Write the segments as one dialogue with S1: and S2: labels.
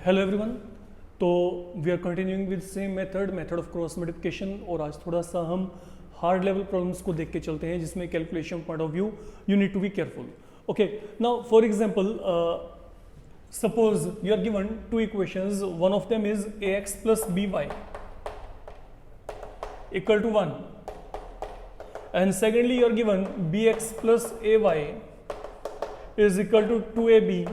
S1: Hello everyone. तो we are continuing with same method of cross multiplication, और आज थोड़ा सा हम हार्ड लेवल प्रॉब्लम्स को देख के चलते हैं जिसमें calculation point of view you need to be careful. Okay, now for example suppose you are given two equations, one of them is ax plus by equal to 1 and secondly you are given bx plus ay is equal to 2ab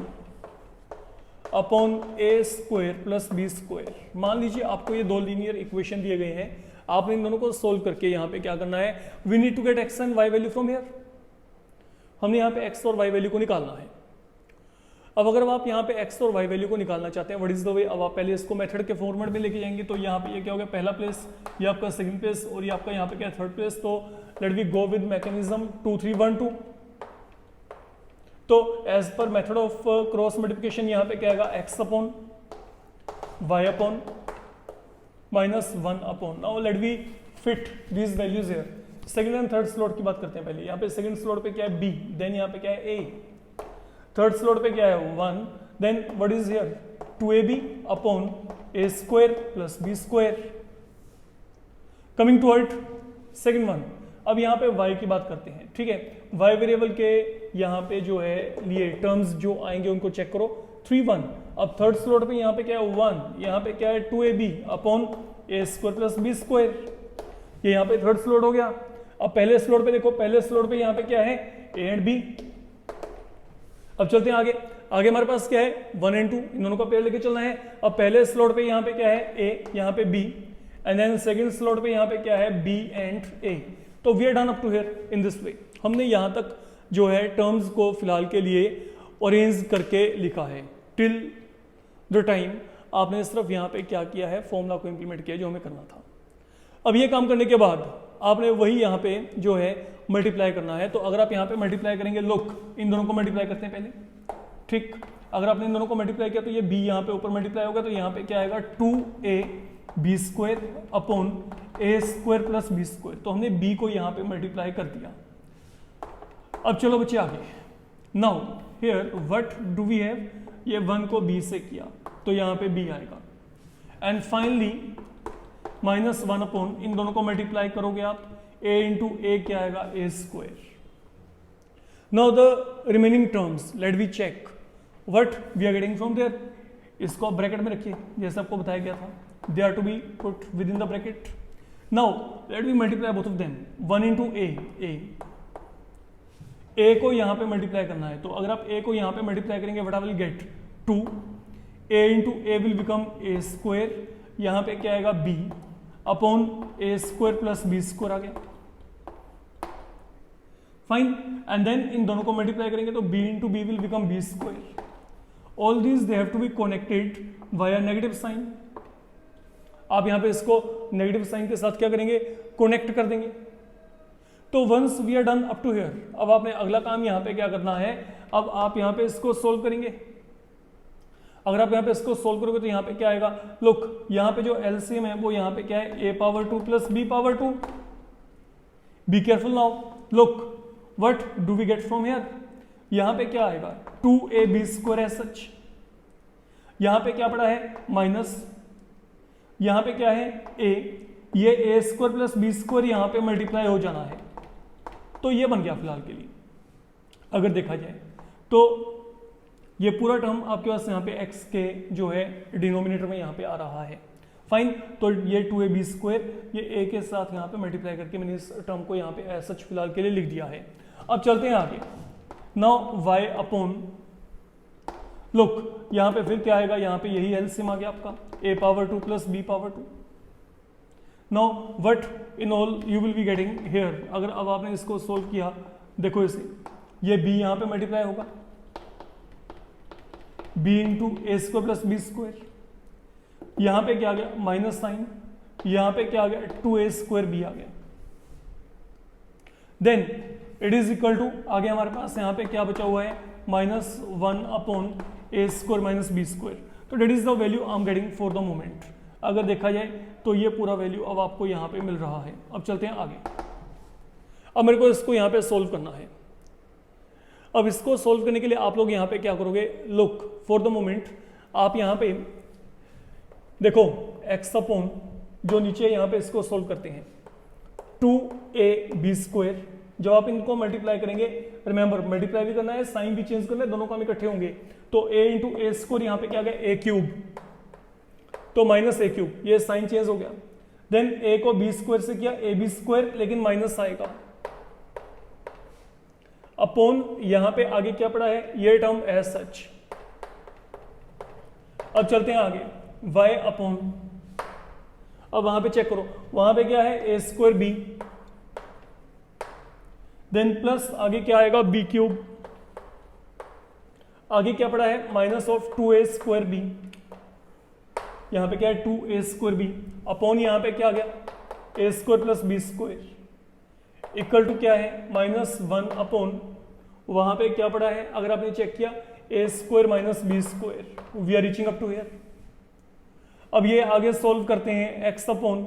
S1: upon A square plus B square. मान लीजिए आपको ये दो linear equation दिए गए हैं, आपने इन दोनों को सोल्व करके यहाँ पे क्या करना है, we need to get X and Y value from here. हमने यहाँ पे एक्स और वाई वैल्यू को निकालना है। अब अगर आप यहाँ पे एक्स और वाई वैल्यू को निकालना चाहते हैं, व्हाट इज द वे, अब आप पहले इसको मेथड के फॉर्मेट में लेके जाएंगे। तो यहाँ पे ये क्या हो गया, पहला प्लेस, ये आपका सेकंड प्लेस, और ये आपका यहाँ पे क्या है, थर्ड प्लेस। तो let we go with mechanism 2 3 1 2। तो as per method of cross multiplication यहाँ पे क्या आएगा, X upon Y upon minus 1 upon, now let we fit these values here. Second and third slot की बात करते हैं पहले। यहाँ पे सेकंड स्लॉट पे क्या है, बी, देन यहाँ पे क्या है, ए। थर्ड स्लॉट पे क्या है, 1, then what is here, 2ab upon A square plus B square. Coming toward second one, अब यहाँ पे y की बात करते हैं। ठीक है, y वेरिएबल के यहाँ पे जो है लिए टर्म्स जो आएंगे उनको चेक करो, 3 1। अब थर्ड स्लॉट पे यहाँ पे क्या है, 1, यहाँ पे क्या है, 2ab अपॉन ए स्क्वायर प्लस बी स्क्वायर। ये यहाँ पे थर्ड स्लॉट हो गया। अब पहले स्लॉट पे देखो, पहले स्लॉट पे यहाँ पे क्या है, a एंड b। अब चलते हैं आगे। आगे हमारे पास क्या है, 1 एंड 2, इन दोनों का पेयर लेके चलना है। अब पहले स्लॉट पे यहाँ पे क्या है, a, यहाँ पे b, and then second slot पे यहाँ पे क्या है, b एंड a। तो we are done up to here in this way. हमने यहाँ तक जो है टर्म्स को फिलहाल के लिए अरेंज करके लिखा है टिल द टाइम आपने सिर्फ यहाँ पे क्या किया है, फॉर्मूला को इंप्लीमेंट किया जो हमें करना था। अब ये काम करने के बाद आपने वही यहाँ पे जो है मल्टीप्लाई करना है। तो अगर आप यहाँ पे मल्टीप्लाई करेंगे, लुक, इन दोनों को मल्टीप्लाई करते हैं पहले। ठीक, अगर आपने इन दोनों को मल्टीप्लाई किया तो ये b यहाँ पे ऊपर मल्टीप्लाई होगा, तो यहाँ पे क्या आएगा, 2a बी स्क्वायर अपॉन ए स्क्वायर प्लस बी स्क्वायर। तो हमने b को यहाँ पे मल्टीप्लाई कर दिया। अब चलो बच्चे आगे। Now here what do we have, ये 1 को b से किया तो यहाँ पे b आएगा, एंड फाइनली माइनस 1 अपॉन, इन दोनों को मल्टीप्लाई करोगे आप, a इंटू ए क्या आएगा, A square. Now the remaining terms let we check what we are getting from there. इसको आप ब्रैकेट में रखिए जैसे आपको बताया गया था, they are to be put within the bracket. Now let me multiply both of them, 1 into a को यहाँ पे मल्टीप्लाई करना है। तो अगर आप a को यहाँ पे मल्टीप्लाई करेंगे, what I will get, 2, a into a will become a square, यहाँ पे क्या आएगा, b upon a square plus b square आ गया। फाइन, एंड देन इन दोनों को मल्टीप्लाई करेंगे तो b into b will become b square. All these they have to be connected via negative sign. आप यहाँ पे इसको नेगेटिव साइन के साथ क्या करेंगे, कनेक्ट कर देंगे। तो once we are done up to here, अब आपने अगला काम यहाँ पे क्या करना है, अब आप यहाँ पे इसको सोल्व करेंगे। अगर आप यहाँ पे इसको सोल्व करोगे तो यहाँ पे क्या आएगा, लुक, यहाँ पे जो एलसीएम है वो यहाँ पे क्या है, a power 2 plus b power 2। Be careful now, look what do we get from here, यहाँ पे क्या आएगा, 2ab स्क्वायर है सच। यहाँ पे क्या पड़ा है, माइनस, यहाँ पे क्या है, a, ये a square plus B square यहाँ पे मल्टीप्लाई हो जाना है। तो ये बन गया फिलहाल के लिए। अगर देखा जाए तो ये पूरा टर्म आपके पास यहाँ पे x के जो है डिनोमिनेटर में यहाँ पे आ रहा है। फाइन, तो ये 2ab स्क्वायर ये a के साथ यहाँ पे मल्टीप्लाई करके मैंने इस टर्म को यहाँ पे एज सच फिलहाल के लिए लिख दिया है। अब चलते हैं आगे। नाउ y अपॉन, लुक यहाँ पे फिर क्या आएगा, यहाँ पे यही एलसीएम आ गया आपका, a power 2 plus b power 2। Now what in all you will be getting here. अगर अब आपने इसको सोल्व किया, देखो इसे, ये b यहाँ पे मल्टीप्लाई होगा, b into a square plus B square. यहाँ पे क्या आ गया, माइनस साइन, यहाँ पे क्या आ गया, 2a स्क्वायर b आ गया। Then it is equal to, आगे हमारे पास यहाँ पे क्या बचा हुआ है, माइनस 1 अपॉन ए स्क्वायर माइनस बी स्क्वायर। तो that is the value I am getting for the moment. अगर देखा जाए तो ये पूरा वैल्यू अब आपको यहाँ पे मिल रहा है। अब चलते हैं आगे। अब मेरे को इसको यहाँ पे सोल्व करना है। अब इसको सोल्व करने के लिए आप लोग यहाँ पे क्या करोगे, लुक फॉर द मोमेंट आप यहाँ पे देखो x अपॉन जो नीचे यहाँ पे इसको सोल्व करते हैं 2ab², जब आप इनको मल्टीप्लाई करेंगे, रिमेंबर मल्टीप्लाई भी करना है, साइन भी चेंज करना है, दोनों काम इकट्ठे होंगे, तो a इंटू a², यहाँ पे क्या आ गया a³, तो -a³, ये साइन चेंज हो गया। देन a को b² से किया ab², लेकिन माइनस आएगा, अपॉन यहां पे आगे क्या पड़ा है, ये टर्म एज सच। अब चलते हैं आगे, y अपॉन, अब वहां पे चेक करो, वहां पे क्या है a²b, देन प्लस आगे क्या आएगा b³, आगे क्या पड़ा है माइनस ऑफ 2a²b, यहां पे क्या है 2a²b, अपॉन यहां पे क्या आ गया a² plus b² equal to क्या है -1 अपॉन, वहां पे क्या पड़ा है, अगर आपने चेक किया a² minus b², we are reaching up to here. अब ये आगे सॉल्व करते हैं x अपॉन,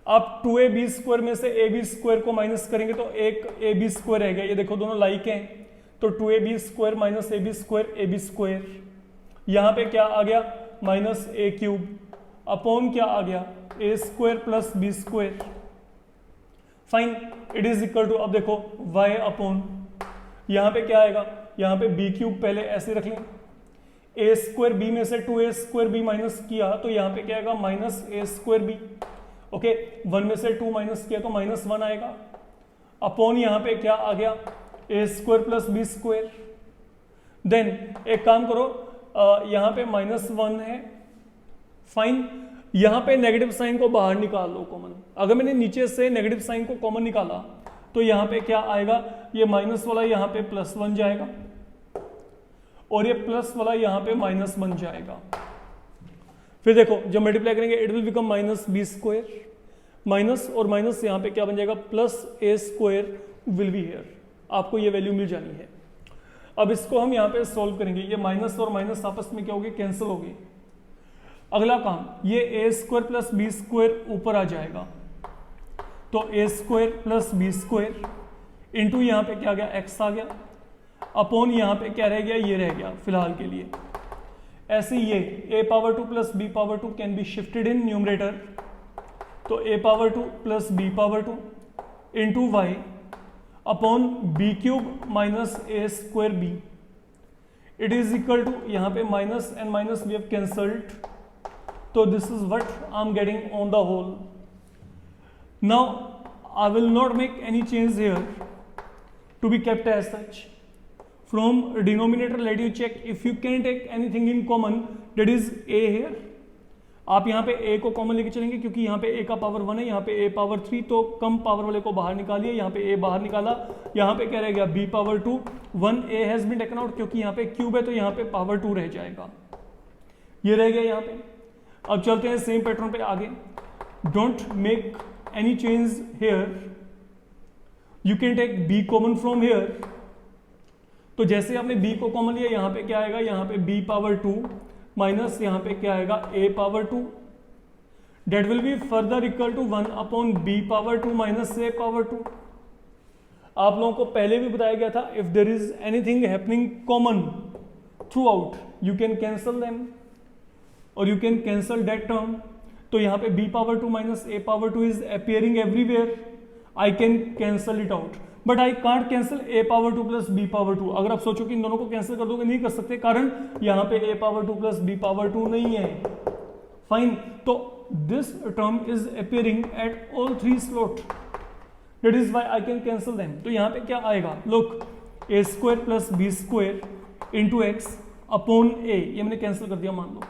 S1: आप 2ab² में से ab² को माइनस करेंगे तो एक ab² रहेगा, ये देखो दोनों लाइक हैं, तो 2ab² माइनस ab², यहां पे क्या आ गया -a³ अपॉन क्या आ गया a² plus b², fine, it is equal to, अब देखो y अपॉन, यहां पे क्या आएगा, यहां पे b³ पहले ऐसे रख लें, a²b में से 2a²b माइनस किया तो यहां पे क्या आएगा -a²b, ओके, 1 में से 2 माइनस किया तो -1 आएगा, अपॉन यहां पे क्या आ गया a² प्लस b²। देन एक काम करो, यहां पे -1 है, फाइन, यहां पे नेगेटिव साइन को बाहर निकाल लो कॉमन, अगर मैंने नीचे से नेगेटिव साइन को कॉमन निकाला तो यहां पे क्या आएगा, ये माइनस वाला यहां पे +1 जाएगा और ये प्लस वाला यहां पे -1 जाएगा। फिर देखो जब मल्टीप्लाई करेंगे it will become -b², minus और माइनस यहां पे क्या बन जाएगा +a² विल बी हियर, आपको ये वैल्यू मिल जानी है। अब इसको हम यहाँ पे सॉल्व करेंगे, ये माइनस और माइनस आपस में क्या होगी कैंसिल होगी। अगला काम, ये a² प्लस b² ऊपर आ जाएगा, तो a² प्लस b² इंटू यहाँ पे क्या आ गया x आ गया, अपॉन यहाँ पे क्या रह गया, ये रह गया फिलहाल के लिए। ऐसे ये a² plus b² can be shifted in numerator, तो a² plus b² into y upon b³ minus a²b, it is equal to, यहाँ पे minus and minus we have cancelled, तो this is what I am getting on the whole. Now I will not make any change here to be kept as such. From denominator let you check if you can take anything in common, that is a here. आप यहाँ पे a को common लेके चलेंगे क्योंकि यहाँ पे a का पावर 1 है, यहाँ पे a पावर 3, तो कम पावर वाले को बाहर निकालिए, यहाँ पे a बाहर निकाला, यहाँ पे क्या रह गया b power 2, 1a has been taken out क्योंकि यहाँ पे क्यूब है तो यहाँ पे पावर 2 रह जाएगा, ये रह गया यहाँ पे। अब चलते हैं सेम पैटर्न पे आगे, don't make any change here, you can take b common from here, तो जैसे आपने b को कॉमन लिया यहाँ पे क्या आएगा, यहाँ पे b पावर 2 माइनस यहाँ पे क्या आएगा a power 2, that will be further equal to 1 upon b power 2 minus a power 2। आप लोगों को पहले भी बताया गया था, if there is anything happening common throughout you can cancel them और you can cancel that term, तो यहाँ पे b power 2 minus a power 2 is appearing everywhere, I can cancel it out, but I can't cancel a power 2 plus b power 2। अगर आप सोचो कि इन दोनों को कैंसिल कर दोगे, नहीं कर सकते, कारण यहाँ पे a power 2 plus b power 2 नहीं है, फाइन, तो this term is appearing at all 3 slot, that is why I can cancel them. तो यहाँ पे क्या आएगा, look a² plus b² into x upon a, ये मैंने कैंसिल कर दिया, मान लो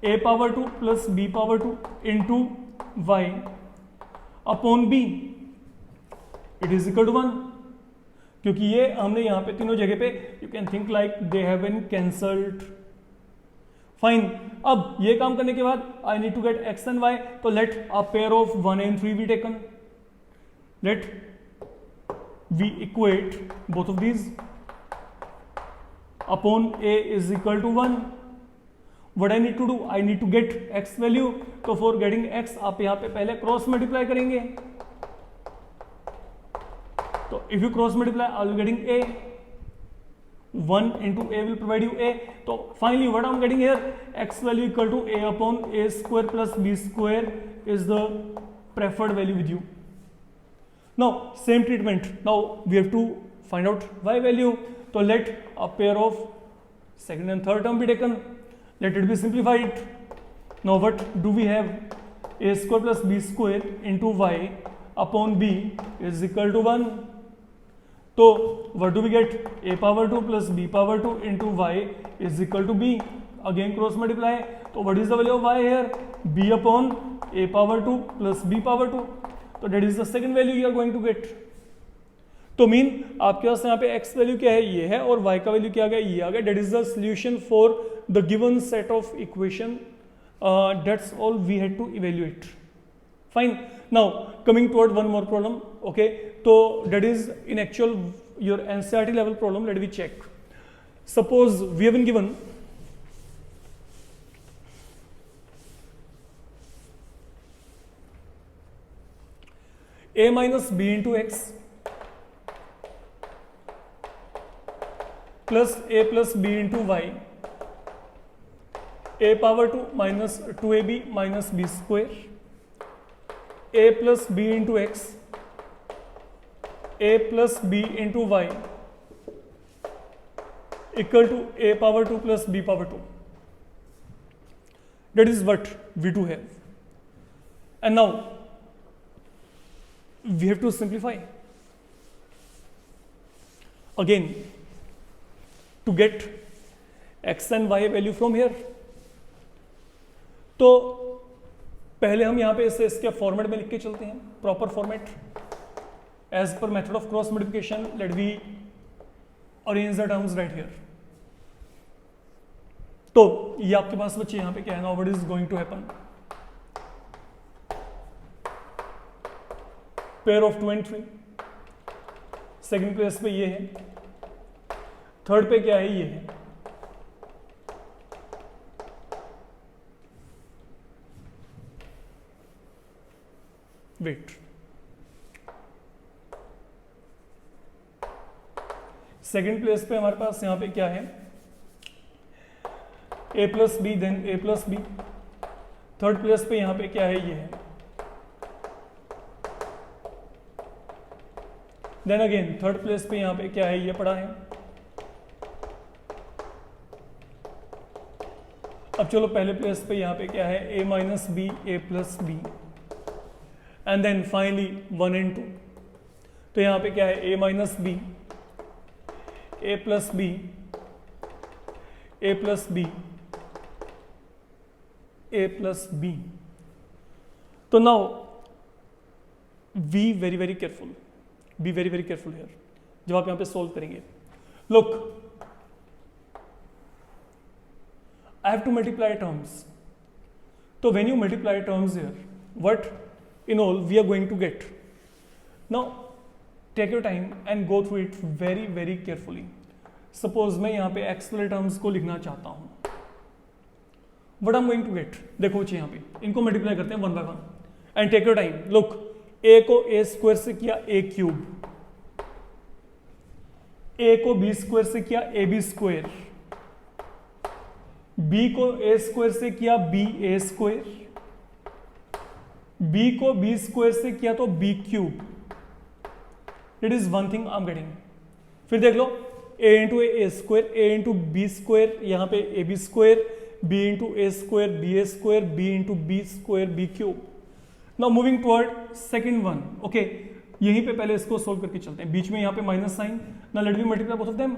S1: a power 2 plus b power 2 into y upon b, it is equal to 1, क्योंकि ये हमने यहां पे तीनों जगह पे you can think like they have been cancelled, fine. अब ये काम करने के बाद I need to get x and y, तो let a pair of 1 and 3 be taken, let we equate both of these upon a is equal to 1। What I need to do, I need to get x value, तो for getting x आप यहां पे पहले cross multiply करेंगे, तो if you cross multiply I will getting a, 1 into a will provide you a. So finally what I'm getting here, x value equal to a upon a square plus b square is the preferred value with you. Now same treatment, now we have to find out y value. So let a pair of second and third term be taken, let it be simplified. Now what do we have, a square plus b square into y upon b is equal to 1. So what do we get, a power 2 plus b power 2 into y is equal to b. Again cross multiply. So what is the value of y here, b upon a power 2 plus b power 2. So that is the second value you are going to get. तो mean आपके पास यहाँ पे x value क्या है, ये है, और y का वैल्यू क्या आ गया, ये आ गया. That is the solution for the given set of equation. That's all we had to evaluate. Fine. Now coming toward one more problem. Okay, तो that is in actual your NCERT level problem. Let we check. Suppose we have been given a minus b into x plus a plus b into y, a power 2 minus 2ab minus b square, a plus b into x, a plus b into y equal to a power 2 plus b power 2. That is what we do have. And now we have to simplify again to get x and y value from here. तो पहले हम यहाँ पे इसे इसके format में लिख के चलते हैं, proper format as per method of cross multiplication. Let we arrange the terms right here. तो ये आपके पास बच्चे यहाँ पे क्या है, now what is going to happen, pair of 2 and 3. Second place पे ये है, थर्ड पे क्या है, ये है. वेट, सेकेंड प्लेस पे हमारे पास यहां पे क्या है, a plus b then a plus b. Third place पे यहां पे क्या है, ये है. देन अगेन थर्ड प्लेस पे यहां पे क्या है, ये पड़ा है. अब चलो पहले प्लेस पे यहां पे क्या है, a minus B A plus B. And then finally 1 and 2. तो यहां पे क्या है, a minus B A plus B, A plus B, A plus B. तो now be very very careful, be very very careful here जब आप यहां पे सोल्व करेंगे. Look, I have to multiply terms. So when you multiply terms here, what in all we are going to get? Now take your time and go through it very very carefully. Suppose मैं यहाँ पे x वाले terms को लिखना चाहता हूँ. What I'm going to get? देखो बच्चे यहाँ पे इनको multiply करते हैं 1 by 1 and take your time. Look, a को a स्क्वायर से किया a क्यूब, a को b स्क्वायर से किया a b स्क्वायर, b को a स्क्वायर से किया b a स्क्वायर, b को b स्क्वायर से किया तो b cube. It is one thing I am getting. फिर देख लो, a into a square, a into b square, यहां पे a b square, b into a square B A square, b into b square B cube. Now moving toward second one. Okay, यहीं पे पहले इसको solve करके चलते हैं. बीच में यहां पे minus sign. Now let me multiply both of them.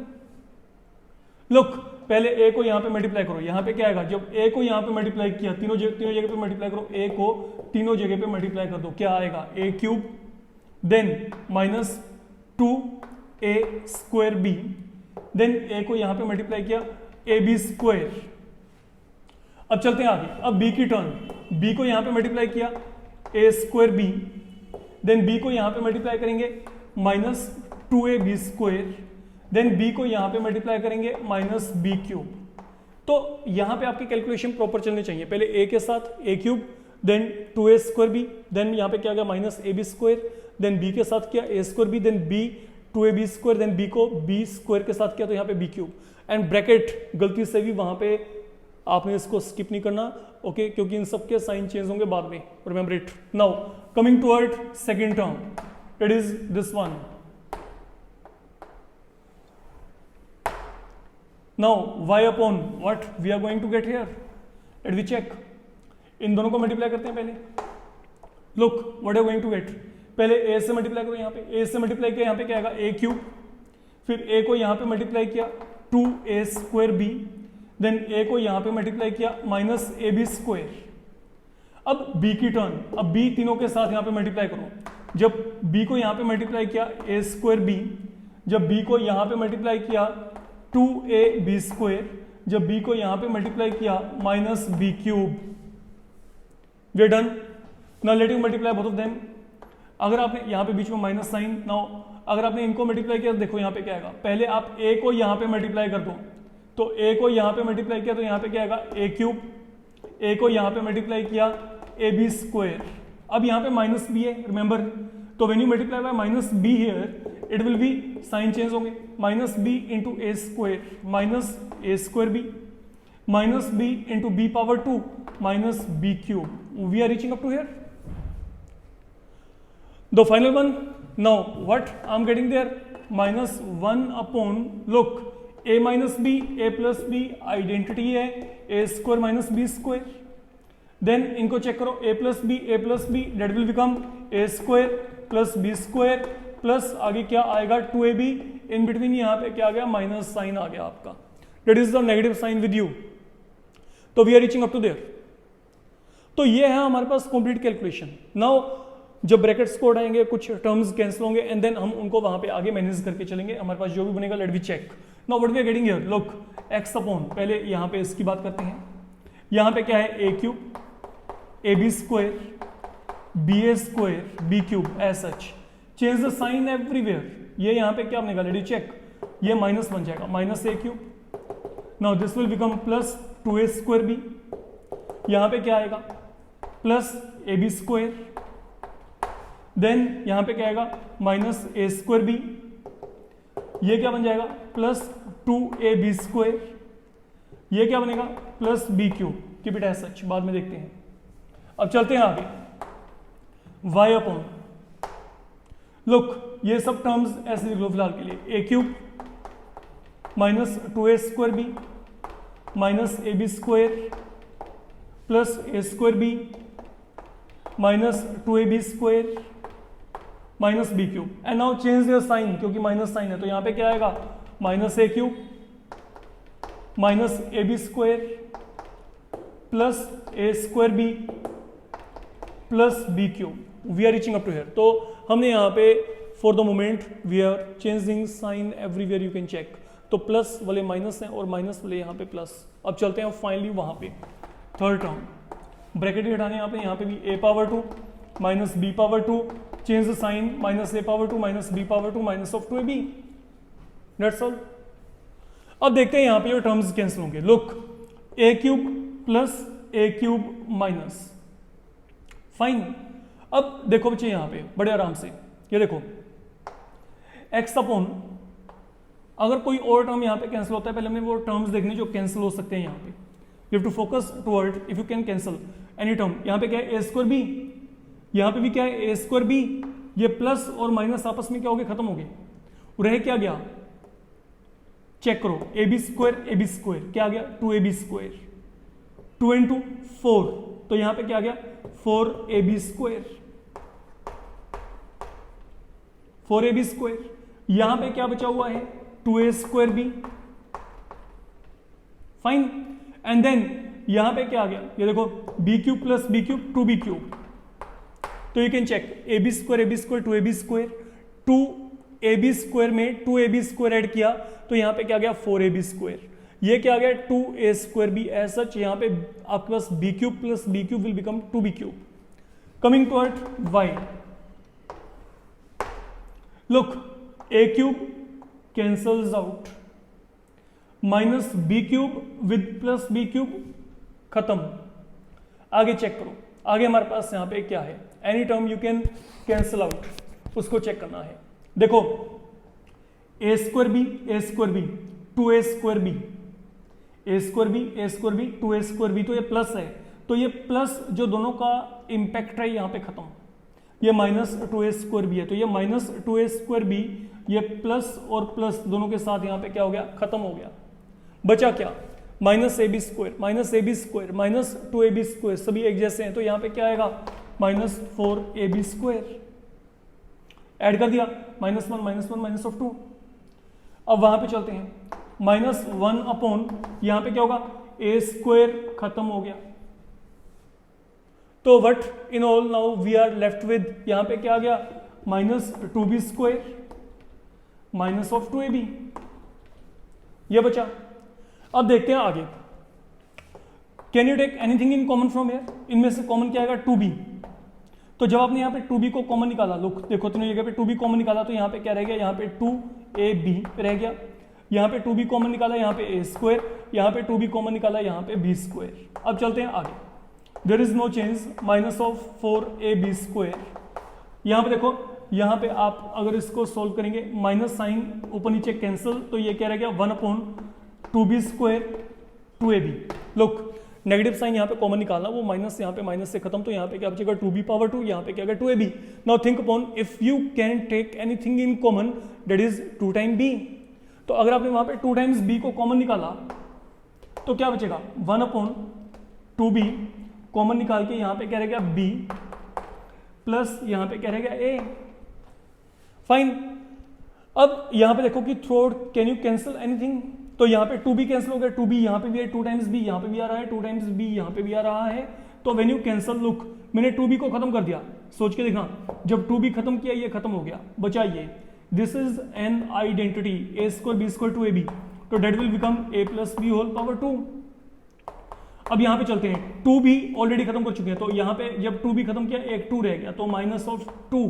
S1: Look, पहले a को यहां पे मल्टीप्लाई करो. यहां पे क्या आएगा, जब a को यहां पे मल्टीप्लाई किया, तीनों जगह पे मल्टीप्लाई करो, a को तीनों जगह पे मल्टीप्लाई कर दो, क्या आएगा, a cube, then minus 2a square b, then a को यहां पे मल्टीप्लाई किया ab स्क्वायर. अब चलते हैं आगे. अब b की टर्न, b को यहां पे मल्टीप्लाई किया a square b, then b को यहां पे मल्टीप्लाई करेंगे minus 2ab square, then b को यहां पे मल्टीप्लाई करेंगे माइनस b क्यूब. तो यहां पे आपकी कैलकुलेशन प्रॉपर चलनी चाहिए. पहले a के साथ a cube, then 2a square b, then यहां पे क्या गया minus ab square, then b के साथ किया a square b, then b 2ab², then b को b² के साथ किया तो यहाँ पे b³ एंड ब्रैकेट गलती से भी वहां पे आपने इसको स्किप नहीं करना, ओके, क्योंकि इन सब के साइन चेंज होंगे बाद में, remember it. Now coming toward second term, it is this one. Now y upon what we are going to get here, let we check. इन दोनों को मल्टीप्लाई करते हैं पहले। Look what are going to get, पहले a से multiply करो, यहाँ पे a से मल्टीप्लाई किया, यहाँ पे क्या आएगा a³, फिर a को यहाँ पे मल्टीप्लाई किया 2a²b, देन a को यहाँ पे मल्टीप्लाई किया -ab²। अब b की टर्न, अब b तीनों के साथ यहाँ पे मल्टीप्लाई करो। जब b को यहाँ पे मल्टीप्लाई किया a²b, जब b को यहाँ पे मल्टीप्लाई किया 2ab², जब b को यहाँ पे मल्टीप्लाई किया -b³। We are done. Now let you multiply both of them. अगर आपने यहाँ पे बीच में माइनस साइन, नाउ अगर आपने इनको मल्टीप्लाई किया तो देखो यहाँ पे क्या आएगा। पहले आप a को यहाँ पे मल्टीप्लाई कर दो, तो a को यहाँ पे मल्टीप्लाई किया तो यहाँ पे क्या आएगा a³, a को यहाँ पे मल्टीप्लाई किया ab²। अब यहाँ पे माइनस b है, रिमेंबर, तो when you multiply by -b here it will be, sign change होंगे, -b into a² minus a²b minus b into b⁻2 minus b³। We are reaching up to here. The final one, now what I'm getting there, -1 upon, look, a minus b, a plus b identity है a² minus b², then इनको check करो a plus b that will become a² plus b² plus आगे क्या आएगा 2ab, in between यहाँ पे क्या आ गया माइनस साइन आ गया आपका, that is the negative sign with you। तो we are reaching up to there। तो ये है हमारे पास कंप्लीट कैलकुलेशन। नाउ जब ब्रैकेट्स को उठाएंगे कुछ टर्म्स कैंसिल होंगे एंड देन हम उनको वहां पे आगे मैनेज करके चलेंगे, हमारे पास जो भी बनेगा let we check. Now what we are getting here, look x upon, पहले यहाँ पे इसकी बात करते हैं, यहाँ पे क्या है a³ ab² ba² b³ as such, change the sign everywhere. ये यहाँ पे क्या बनेगा, लेट यू चेक, ये माइनस बन जाएगा -a³। Now this will become plus 2a²b, यहाँ पे क्या आएगा प्लस ab², देन यहां पे क्या आएगा -a²b, ये क्या बन जाएगा प्लस 2ab², ये क्या बनेगा plus b³। Keep it as such, बाद में देखते हैं। अब चलते हैं आगे, y अपॉन, लुक ये सब टर्म्स ऐसे लिख लो फिलहाल के लिए, a³ minus 2a²b minus ab² plus a²b minus 2ab² minus b³ and now change their sign, क्योंकि माइनस साइन है तो यहाँ पे क्या आएगा -a³ minus ab² plus a²b plus b³। We are reaching up to here. तो हमने यहाँ पे for the moment we are changing sign everywhere, you can check. तो प्लस वाले माइनस हैं और माइनस वाले यहाँ पे प्लस। अब चलते हैं फाइनली वहाँ पे थर्ड टर्म, ब्रैकेट ही हटाने यहाँ पे भी a⁻2 minus b⁻2, change the sign -a⁻2 minus b⁻2 minus of 2ab, that's all. अब देखते हैं यहाँ पे ये टर्म्स कैंसिल होंगे। Look a³ plus a³ minus, fine. अब देखो बच्चे यहाँ पे बड़े आराम से, ये देखो x अपॉन, अगर कोई और टर्म यहाँ पे कैंसिल होता है, पहले हमें वो टर्म्स देखने जो कैंसिल हो सकते हैं यहाँ पे। You have to focus toward if you can cancel any term. यहाँ पे क्या है a²b, यहाँ पे भी क्या है a²b, ये प्लस और माइनस आपस में क्या हो गए खत्म हो गए, रह क्या गया चेक करो, ab² क्या आ गया 2ab², 2 into 4, तो यहाँ पे क्या आ गया 4ab², 4ab²। यहाँ पे क्या बचा हुआ है 2a²b, फाइन। एंड देन यहां पे क्या आ गया, ये देखो b³ प्लस b³ 2b³, तो you can check ab² 2ab², 2ab² में 2ab² ऐड किया तो यहां पे क्या आ गया 4ab², ये क्या आ गया 2a²b एज सच। यहां पे आपके पास b³ plus b³ will become 2b³। Coming toward y, look a³ cancels out, minus b³ with plus b³ खत्म। आगे चेक करो, आगे हमारे पास यहां पे क्या है, any term you can cancel out, उसको चेक करना है। देखो A square B, A square B, 2a square B, A square B, A square B, 2a square B, तो ये प्लस है, तो ये प्लस जो दोनों का इंपैक्ट है यहाँ पे खत्म, ये माइनस 2a स्क्वायर बी है, तो ये माइनस 2a स्क्वायर बी, ये प्लस और प्लस दोनों के साथ यहाँ पे क्या हो गया, खत्म हो गया। बचा क्या, minus a b square, minus a b square, minus 2ab square, सभी एक जैसे हैं, तो यहाँ पे क्या आएगा, माइनस 4ab स्क्वायर। ऐड कर दिया, माइनस वन माइनस ऑफ 2। अब वहां पे चलते हैं, माइनस 1 अपॉन यहां पे क्या होगा, ए स्क्वायर खत्म हो गया। तो what in all now we are left with, यहां पे क्या आ गया, minus 2b square minus of 2ab, ये बचा। अब देखते हैं आगे, can you take anything in common from here, इनमें से कॉमन क्या आएगा, 2b। तो जब आपने यहाँ पे 2b को कॉमन निकाला, लुक देखो तुमने जगह पे 2b कॉमन निकाला, तो यहाँ पे क्या रह गया, यहाँ पे 2ab रह गया, यहाँ पे 2b कॉमन निकाला, यहाँ पे a स्क्वायर, यहाँ पे 2b कॉमन निकाला, यहाँ पे b स्क्वायर। अब चलते हैं आगे, there is no change, minus of 4ab square. यहाँ पे देखो, यहाँ पे आप अगर इसको सोल्व करेंगे, माइनस साइन ऊपर नीचे कैंसिल, तो ये क्या रह गया, 1 upon 2b square 2ab। Look negative sign यहाँ पे कॉमन निकालना, वो माइनस यहाँ पे माइनस से खत्म, तो यहाँ पे क्या बचेगा, 2b पावर 2, यहाँ पे क्या होगा 2ab। Now think upon if you can take anything in common that is 2 time b। तो अगर आपने वहां पे 2 टाइम्स b को कॉमन निकाला तो क्या बचेगा, 1 अपॉन 2b कॉमन निकाल के यहाँ पे क्या रहेगा b प्लस यहाँ पे क्या रहेगा a। फाइन। अब यहाँ पे देखो कि through can you cancel anything, तो यहाँ पे 2b कैंसिल हो गया, 2b यहाँ पे भी है, 2 टाइम्स b यहाँ पे भी आ रहा है, 2 टाइम्स b यहाँ पे भी आ रहा है, तो व्हेन यू कैंसिल, लुक मैंने 2b को खत्म कर दिया, सोच के देखना, जब 2b खत्म किया ये खत्म हो गया, बचा ये, this is an identity a square b square 2ab, तो that will become a plus b whole power 2। अब यहाँ पे चलते हैं, 2b ऑलरेडी खत्म कर चुके हैं, तो यहाँ पे जब 2b खत्म किया एक 2 रह गया, तो माइनस ऑफ 2,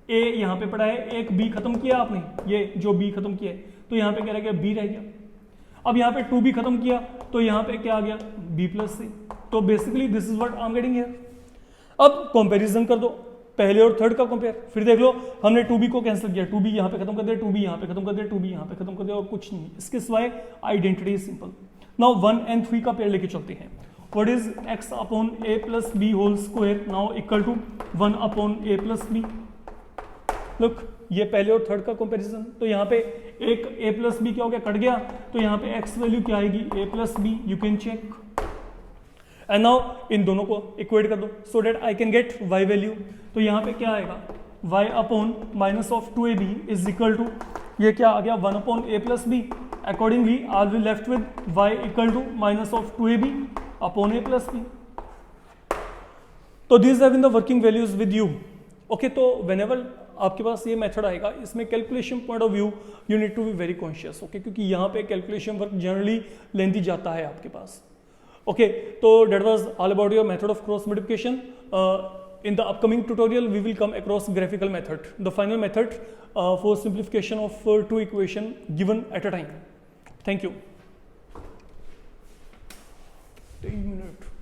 S1: a यहाँ पे पड़ा है, एक b खत्म किया आपने, ये जो b खत्म किया है, तो यहाँ पे क्या रह गया, b रह गया। अब यहाँ पे 2b खत्म किया, तो यहाँ पे क्या आ गया, b प्लस c। तो basically this is what I am getting here. अब कंपैरिजन कर दो, पहले और थर्ड का कंपेयर, फिर देख लो, हमने 2b को कैंसिल किया, 2b यहाँ पे खत्म कर दिया, 2b यहाँ पे खत्म कर दिया, 2b यहाँ पे खत्म कर दिया, और कुछ नहीं, इसके सिवाय आइडेंटिटी सिंपल। नाउ 1 and 3 का पेयर लेके चलते हैं, what is x upon a plus b whole square now equal to 1 upon a plus b। लुक ये पहले और थर्ड का कंपैरिजन, तो यहाँ पे एक a प्लस बी क्या हो गया, कट गया, तो यहाँ पे x वैल्यू क्या आएगी, a plus B, you can check. And now इन दोनों को इक्वेट कर दो so that I can get y value, तो यहाँ पे क्या आएगा, y upon minus of 2ab is equal to, ये क्या आ गया, 1 upon a plus B. Accordingly I will left with y equal to minus of 2ab upon a plus B. तो this have been the working values with you. Okay, तो whenever आपके पास ये method आएगा, इसमें calculation point of view you need to be very conscious. Okay, क्योंकि यहाँ पे कैलकुलेशन वर्क जनरली लेंथी जाता है आपके पास। ओके, तो that was all about your method of cross multiplication. In the upcoming tutorial we will come across graphical method, the final method for simplification of two equation given at a time. Thank you.